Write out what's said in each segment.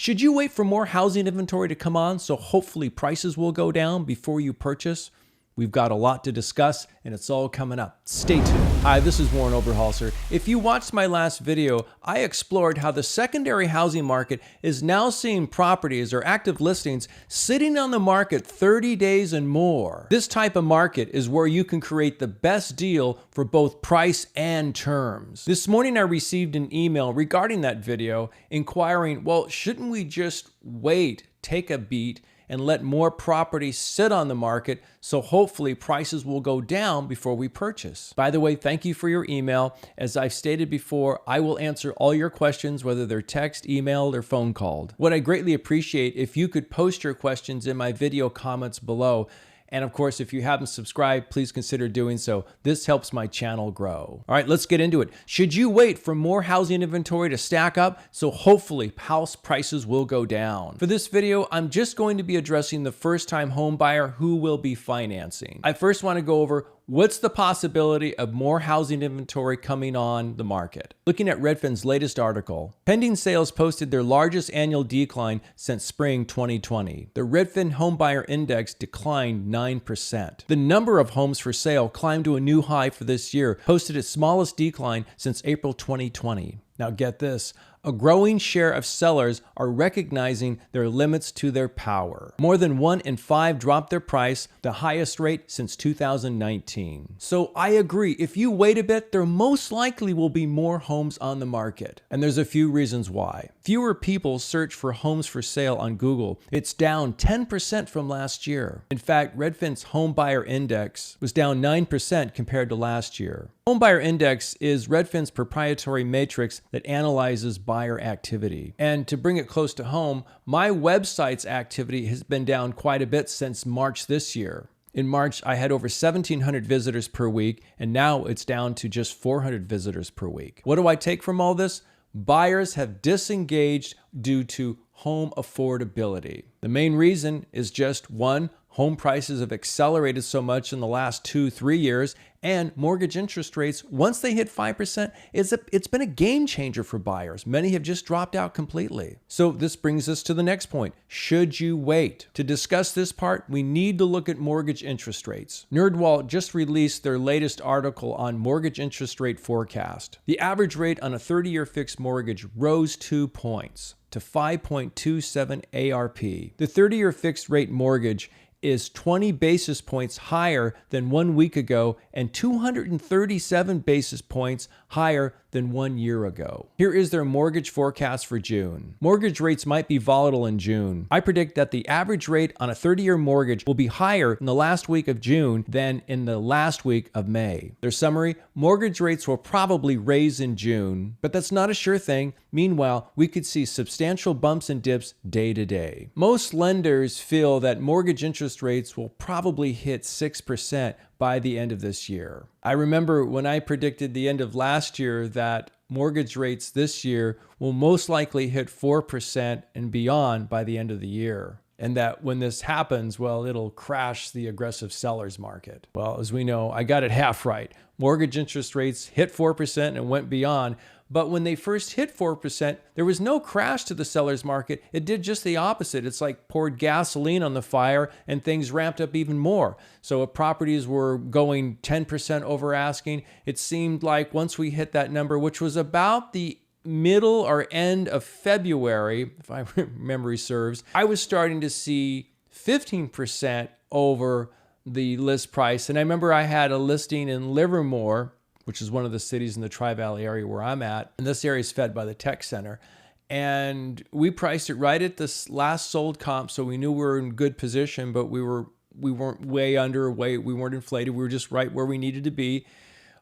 Should you wait for more housing inventory to come on so hopefully prices will go down before you purchase? We've got a lot to discuss, and it's all coming up. Stay tuned. Hi, this is Warren Oberholser. If you watched my last video, I explored how the secondary housing market is now seeing properties or active listings sitting on the market 30 days and more. This type of market is where you can create the best deal for both price and terms. This morning, I received an email regarding that video inquiring, well, shouldn't we just wait, take a beat, and let more properties sit on the market so hopefully prices will go down before we purchase? By the way, thank you for your email. As I've stated before, I will answer all your questions, whether they're text, emailed, or phone called. What I greatly appreciate if you could post your questions in my video comments below. And of course, if you haven't subscribed, please consider doing so. This helps my channel grow. All right, let's get into it. Should you wait for more housing inventory to stack up so hopefully house prices will go down? For this video, I'm just going to be addressing the first-time home buyer who will be financing. I first want to go over what's the possibility of more housing inventory coming on the market. Looking at Redfin's latest article, pending sales posted their largest annual decline since spring 2020. The Redfin Homebuyer Index declined 9%. The number of homes for sale climbed to a new high for this year, posted its smallest decline since April 2020. Now get this, a growing share of sellers are recognizing their limits to their power. More than 1 in 5 dropped their price, the highest rate since 2019. So I agree, if you wait a bit, there most likely will be more homes on the market. And there's a few reasons why. Fewer people search for homes for sale on Google. It's down 10% from last year. In fact, Redfin's Home Buyer Index was down 9% compared to last year. Home Buyer Index is Redfin's proprietary matrix that analyzes buyer activity. And to bring it close to home, my website's activity has been down quite a bit since March this year. In March, I had over 1,700 visitors per week, and now it's down to just 400 visitors per week. What do I take from all this? Buyers have disengaged due to home affordability. The main reason is just one, home prices have accelerated so much in the last 2-3 years, and mortgage interest rates, once they hit 5%, it's been a game changer for buyers. Many have just dropped out completely. So this brings us to the next point. Should you wait? To discuss this part, we need to look at mortgage interest rates. NerdWallet just released their latest article on mortgage interest rate forecast. The average rate on a 30-year fixed mortgage rose 2 points to 5.27 ARP. The 30-year fixed rate mortgage is 20 basis points higher than 1 week ago and 237 basis points higher than 1 year ago. Here is their mortgage forecast for June. Mortgage rates might be volatile in June. I predict that the average rate on a 30-year mortgage will be higher in the last week of June than in the last week of May. Their summary, mortgage rates will probably raise in June, but that's not a sure thing. Meanwhile, we could see substantial bumps and dips day to day. Most lenders feel that mortgage interest rates will probably hit 6% by the end of this year. I remember when I predicted the end of last year that mortgage rates this year will most likely hit 4% and beyond by the end of the year. And that when this happens, well, it'll crash the aggressive sellers market. Well, as we know, I got it half right. Mortgage interest rates hit 4% and went beyond. But when they first hit 4%, there was no crash to the seller's market. It did just the opposite. It's like poured gasoline on the fire and things ramped up even more. So if properties were going 10% over asking, it seemed like once we hit that number, which was about the middle or end of February, if my memory serves, I was starting to see 15% over the list price. And I remember I had a listing in Livermore, which is one of the cities in the Tri-Valley area where I'm at. And this area is fed by the tech center. And we priced it right at this last sold comp. So we knew we were in good position, but we weren't way under, we weren't inflated. We were just right where we needed to be.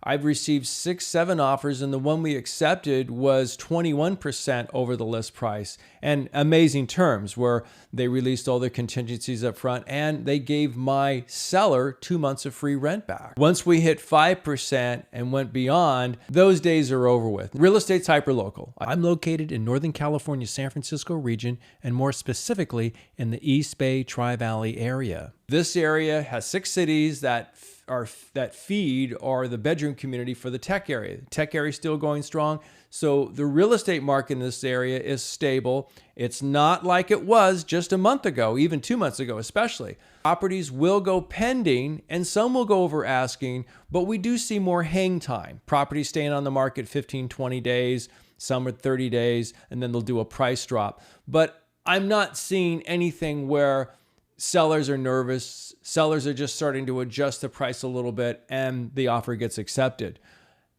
I've received 6-7 offers, and the one we accepted was 21% over the list price, and amazing terms where they released all the contingencies up front and they gave my seller 2 months of free rent back. Once we hit 5% and went beyond, those days are over with. Real estate's hyperlocal. I'm located in Northern California, San Francisco region, and more specifically in the East Bay Tri-Valley area. This area has 6 cities that feed or the bedroom community for the tech area. The tech area is still going strong. So the real estate market in this area is stable. It's not like it was just a month ago, even 2 months ago especially. Properties will go pending and some will go over asking, but we do see more hang time. Properties staying on the market 15, 20 days, some are 30 days, and then they'll do a price drop. But I'm not seeing anything where sellers are nervous. Sellers are just starting to adjust the price a little bit and the offer gets accepted.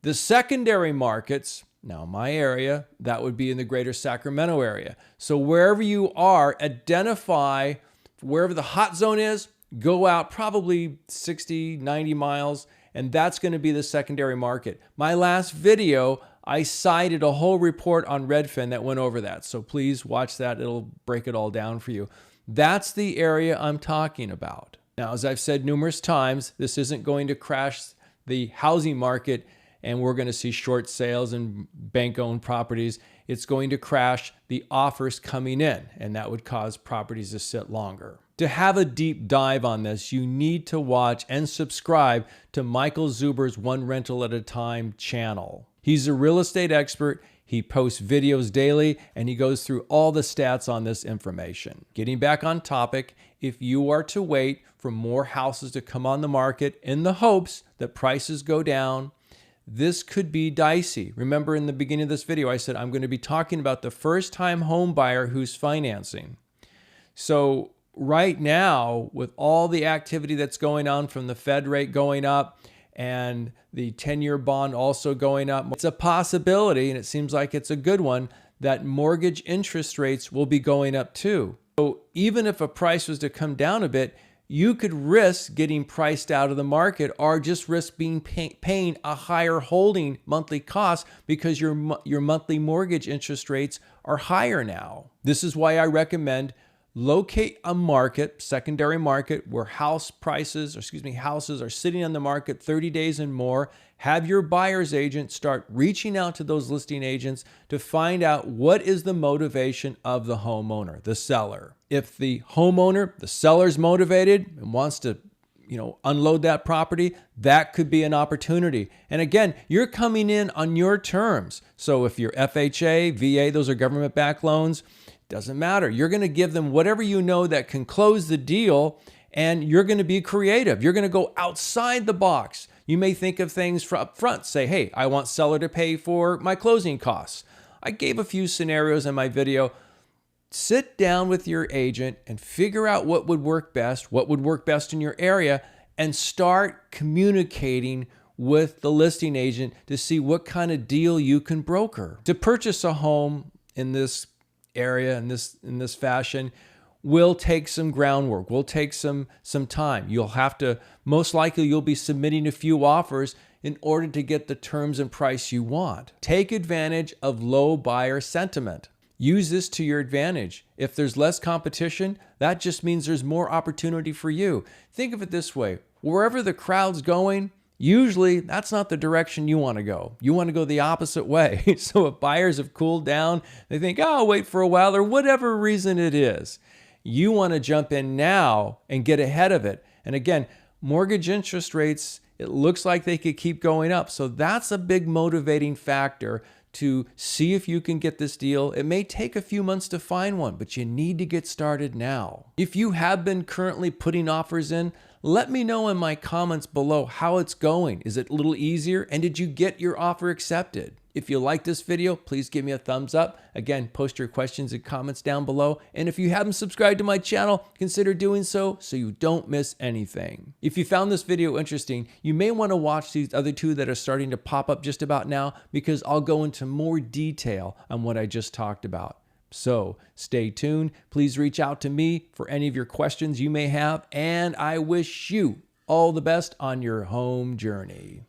The secondary markets, now my area, that would be in the greater Sacramento area. So wherever you are, identify wherever the hot zone is, go out probably 60, 90 miles, and that's going to be the secondary market. My last video, I cited a whole report on Redfin that went over that. So please watch that. It'll break it all down for you. That's the area I'm talking about. Now, as I've said numerous times, this isn't going to crash the housing market and we're going to see short sales and bank-owned properties. It's going to crash the offers coming in, and that would cause properties to sit longer. To have a deep dive on this, you need to watch and subscribe to Michael Zuber's One Rental at a Time channel. He's a real estate expert. He posts videos daily and he goes through all the stats on this information. Getting back on topic, if you are to wait for more houses to come on the market in the hopes that prices go down, this could be dicey. Remember in the beginning of this video, I said I'm going to be talking about the first-time home buyer who's financing. So right now, with all the activity that's going on from the Fed rate going up and the 10-year bond also going up, it's a possibility, and it seems like it's a good one, that mortgage interest rates will be going up too. So even if a price was to come down a bit, you could risk getting priced out of the market or just risk being paying a higher holding monthly cost because your monthly mortgage interest rates are higher now. This is why I recommend locate a market, secondary market, where houses are sitting on the market 30 days and more. Have your buyer's agent start reaching out to those listing agents to find out what is the motivation of the homeowner, the seller. If the homeowner, the seller's motivated and wants to, unload that property, that could be an opportunity. And again, you're coming in on your terms. So if you're FHA, VA, those are government-backed loans, doesn't matter. You're going to give them whatever you know that can close the deal, and you're going to be creative. You're going to go outside the box. You may think of things up front. Say, hey, I want seller to pay for my closing costs. I gave a few scenarios in my video. Sit down with your agent and figure out what would work best in your area, and start communicating with the listing agent to see what kind of deal you can broker. To purchase a home in this area, in this fashion, will take some groundwork, will take some time. Most likely you'll be submitting a few offers in order to get the terms and price you want. Take advantage of low buyer sentiment. Use this to your advantage. If there's less competition, that just means there's more opportunity for you. Think of it this way. Wherever the crowd's going, usually that's not the direction you want to go. You want to go the opposite way. So if buyers have cooled down, they think, I'll wait for a while, or whatever reason it is. You want to jump in now and get ahead of it. And again, mortgage interest rates, it looks like they could keep going up. So that's a big motivating factor to see if you can get this deal. It may take a few months to find one, but you need to get started now. If you have been currently putting offers in, let me know in my comments below how it's going. Is it a little easier? And did you get your offer accepted? If you like this video, please give me a thumbs up. Again, post your questions and comments down below. And if you haven't subscribed to my channel, consider doing so you don't miss anything. If you found this video interesting, you may want to watch these other two that are starting to pop up just about now, because I'll go into more detail on what I just talked about. So stay tuned. Please reach out to me for any of your questions you may have, and I wish you all the best on your home journey.